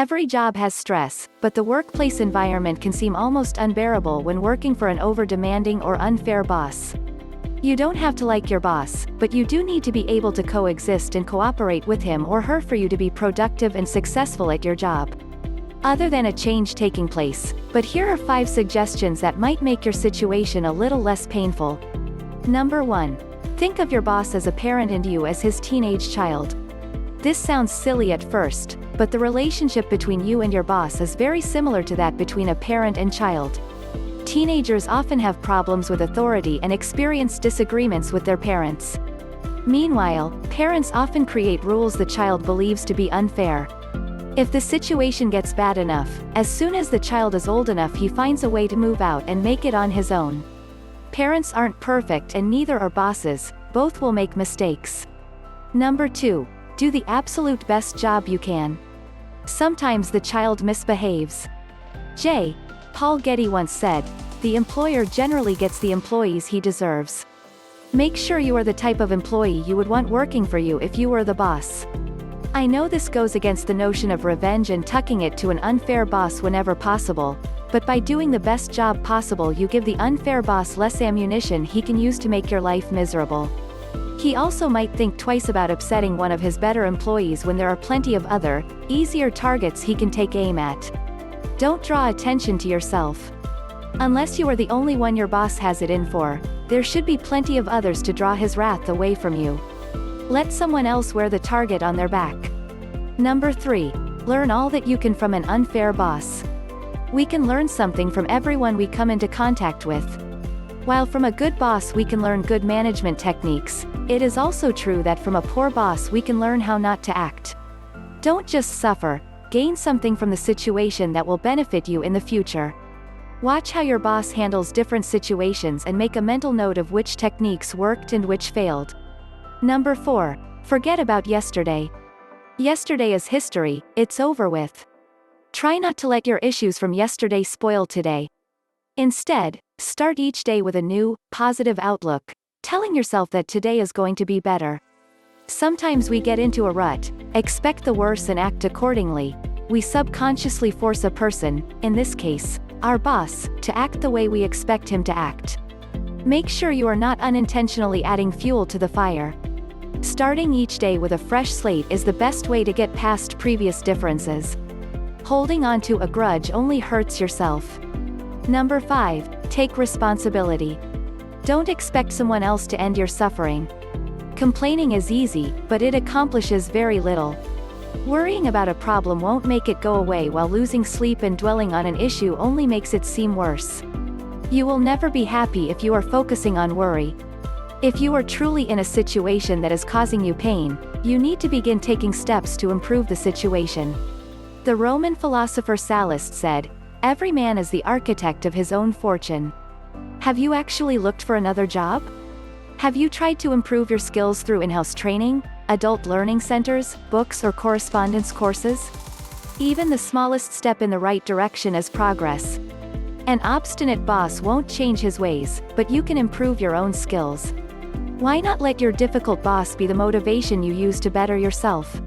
Every job has stress, but the workplace environment can seem almost unbearable when working for an over-demanding or unfair boss. You don't have to like your boss, but you do need to be able to coexist and cooperate with him or her for you to be productive and successful at your job. Other than a change taking place, but here are 5 suggestions that might make your situation a little less painful. Number 1. Think of your boss as a parent and you as his teenage child. This sounds silly at first, but the relationship between you and your boss is very similar to that between a parent and child. Teenagers often have problems with authority and experience disagreements with their parents. Meanwhile, parents often create rules the child believes to be unfair. If the situation gets bad enough, as soon as the child is old enough he finds a way to move out and make it on his own. Parents aren't perfect and neither are bosses, both will make mistakes. Number 2. Do the absolute best job you can. Sometimes the child misbehaves. Paul Getty once said, "The employer generally gets the employees he deserves." Make sure you are the type of employee you would want working for you if you were the boss. I know this goes against the notion of revenge and tucking it to an unfair boss whenever possible, but by doing the best job possible you give the unfair boss less ammunition he can use to make your life miserable. He also might think twice about upsetting one of his better employees when there are plenty of other, easier targets he can take aim at. Don't draw attention to yourself. Unless you are the only one your boss has it in for, there should be plenty of others to draw his wrath away from you. Let someone else wear the target on their back. Number 3. Learn all that you can from an unfair boss. We can learn something from everyone we come into contact with. While from a good boss we can learn good management techniques, it is also true that from a poor boss we can learn how not to act. Don't just suffer, gain something from the situation that will benefit you in the future. Watch how your boss handles different situations and make a mental note of which techniques worked and which failed. Number 4. Forget about yesterday. Yesterday is history, it's over with. Try not to let your issues from yesterday spoil today. Instead, start each day with a new, positive outlook, telling yourself that today is going to be better. Sometimes we get into a rut, expect the worst and act accordingly. We subconsciously force a person, in this case, our boss, to act the way we expect him to act. Make sure you are not unintentionally adding fuel to the fire. Starting each day with a fresh slate is the best way to get past previous differences. Holding on to a grudge only hurts yourself. Number 5. Take responsibility. Don't expect someone else to end your suffering. Complaining is easy, but it accomplishes very little. Worrying about a problem won't make it go away, while losing sleep and dwelling on an issue only makes it seem worse. You will never be happy if you are focusing on worry. If you are truly in a situation that is causing you pain, you need to begin taking steps to improve the situation. The Roman philosopher Sallust said, "Every man is the architect of his own fortune." Have you actually looked for another job? Have you tried to improve your skills through in-house training, adult learning centers, books or correspondence courses? Even the smallest step in the right direction is progress. An obstinate boss won't change his ways, but you can improve your own skills. Why not let your difficult boss be the motivation you use to better yourself?